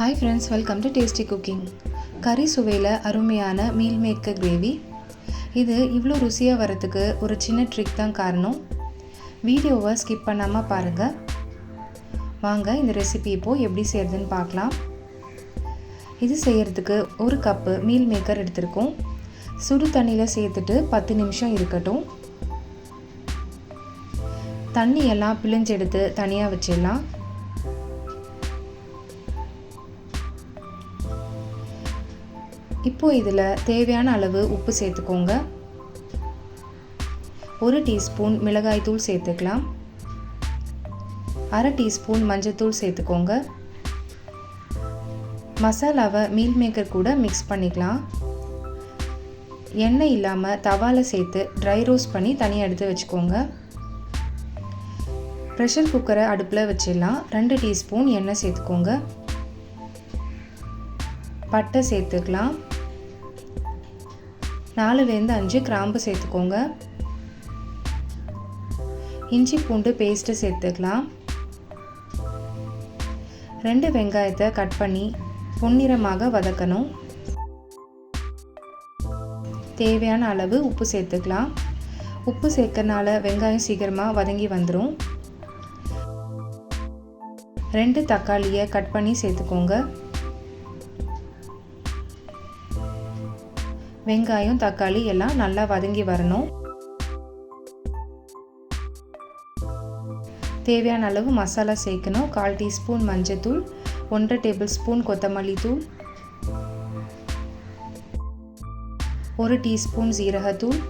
Hi friends, welcome to Tasty Cooking. கறி சுவையில் அருமையான மீல் மேக்கர் கிரேவி. இது இவ்வளோ ருசியாக வரதுக்கு ஒரு சின்ன ட்ரிக் தான் காரணம். வீடியோவை ஸ்கிப் பண்ணாமல் பாருங்கள். வாங்க இந்த ரெசிபி இப்போது எப்படி செய்கிறதுன்னு பார்க்கலாம். இது செய்கிறதுக்கு ஒரு கப்பு மீல் மேக்கர் எடுத்திருக்கோம். சுடு தண்ணியில் சேர்த்துட்டு 10 நிமிஷம் இருக்கட்டும். தண்ணியெல்லாம் பிழிஞ்செடுத்து தனியாக வச்சிடலாம். இப்போது இதில் தேவையான அளவு உப்பு சேர்த்துக்கோங்க. 1 டீஸ்பூன் மிளகாய்த்தூள் சேர்த்துக்கலாம். 1/2 டீஸ்பூன் மஞ்சள்தூள் சேர்த்துக்கோங்க. மசாலாவை மீல் மேக்கர் கூட மிக்ஸ் பண்ணிக்கலாம். எண்ணெய் இல்லாமல் தவாவில் சேர்த்து ட்ரை ரோஸ்ட் பண்ணி தனியாக எடுத்து வச்சுக்கோங்க. ப்ரெஷர் குக்கரை அடுப்பில் வச்சிடலாம். 2 டீஸ்பூன் எண்ணெய் சேர்த்துக்கோங்க. பட்டை சேர்த்துக்கலாம். 4-5 கிராம்பு சேர்த்துக்கோங்க. இஞ்சி பூண்டு பேஸ்ட்டு சேர்த்துக்கலாம். 2 வெங்காயத்தை கட் பண்ணி பொன்னிறமாக வதக்கணும். தேவையான அளவு உப்பு சேர்த்துக்கலாம். உப்பு சேர்க்கறனால வெங்காயம் சீக்கிரமாக வதங்கி வந்துடும். 2 தக்காளியை கட் பண்ணி சேர்த்துக்கோங்க. வெங்காயம் தக்காளி எல்லாம் நல்லா வதங்கி வரணும். தேவையான அளவு மசாலா சேர்க்கணும். 1/4 டீஸ்பூன் மஞ்சள்தூள், 1 டேபிள் ஸ்பூன் கொத்தமல்லி தூள், 1 டீஸ்பூன் ஜீரகத்தூள்,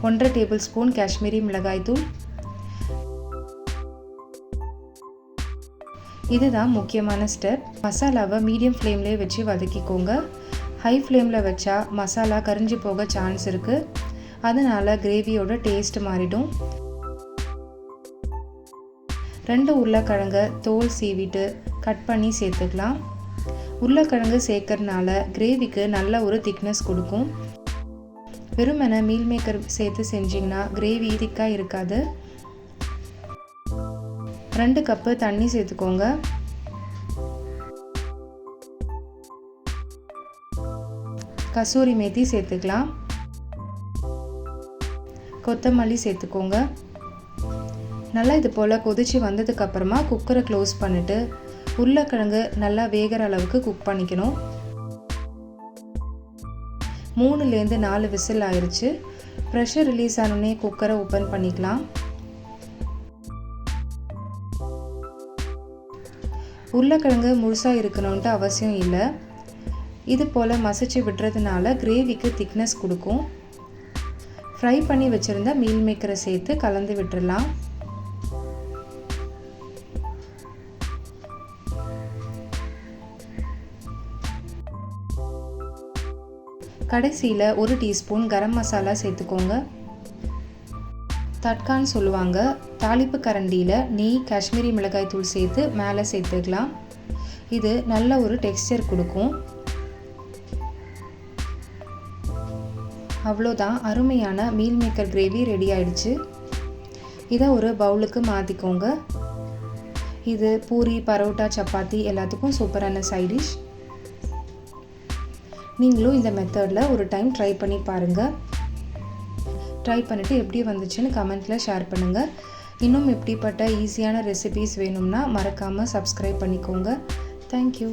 1 டேபிள் ஸ்பூன் காஷ்மீரி மிளகாய் தூள். இதுதான் முக்கியமான ஸ்டெப். மசாலாவை மீடியம் ஃப்ளேம்லேயே வச்சு வதக்கிக்கோங்க. ஹை ஃப்ளேமில் வச்சா மசாலா கரிஞ்சு போக சான்ஸ் இருக்குது. அதனால் கிரேவியோட டேஸ்ட் மாறிடும். 2 உருளைக்கிழங்கை தோல் சீவிட்டு கட் பண்ணி சேர்த்துக்கலாம். உருளைக்கிழங்கு சேர்க்கறதுனால கிரேவிக்கு நல்ல ஒரு திக்னஸ் கொடுக்கும். வெறுமனே மீல் மேக்கர் சேர்த்து செஞ்சிங்கன்னா கிரேவி திக்காக இருக்காது. 2 கப்பு தண்ணி சேர்த்துக்கோங்க. கசூரி மேத்தி சேர்த்துக்கலாம். கொத்தமல்லி சேர்த்துக்கோங்க. நல்லா இது போல் கொதிச்சு வந்ததுக்கப்புறமா குக்கரை க்ளோஸ் பண்ணிவிட்டு உருளைக்கிழங்கு நல்லா வேகிற அளவுக்கு குக் பண்ணிக்கணும். 3-4 விசில் ஆயிடுச்சு. ப்ரெஷர் ரிலீஸ் ஆனோடனே குக்கரை ஓப்பன் பண்ணிக்கலாம். உருளைக்கிழங்கு முழுசாக இருக்கணுன்ட்டு அவசியம் இல்லை. இது போல் மசிச்சு விடுறதுனால கிரேவிக்கு திக்னஸ் கொடுக்கும். ஃப்ரை பண்ணி வச்சுருந்த மீல் மேக்கரை சேர்த்து கலந்து விட்டுடலாம். கடைசியில் 1 டீஸ்பூன் கரம் மசாலா சேர்த்துக்கோங்க. தட்கான்னு சொல்லுவாங்க. தாளிப்பு கரண்டியில் நெய், காஷ்மீரி மிளகாய் தூள் சேர்த்து மேலே சேர்த்துக்கலாம். இது நல்ல ஒரு டெக்ஸ்சர் கொடுக்கும். அவ்வளோதான், அருமையான மீல் மேக்கர் கிரேவி ரெடி ஆயிடுச்சு. இதை ஒரு பவுலுக்கு மாற்றிக்கோங்க. இது பூரி, பரோட்டா, சப்பாத்தி எல்லாத்துக்கும் சூப்பரான சைட் டிஷ். நீங்களும் இந்த மெத்தடில் ஒரு டைம் ட்ரை பண்ணி பாருங்கள். ட்ரை பண்ணிவிட்டு எப்படி வந்துச்சுன்னு கமெண்ட்டில் ஷேர் பண்ணுங்கள். இன்னும் இப்படிப்பட்ட ஈஸியான ரெசிபீஸ் வேணும்னா மறக்காமல் சப்ஸ்கிரைப் பண்ணிக்கோங்க. தேங்க்யூ.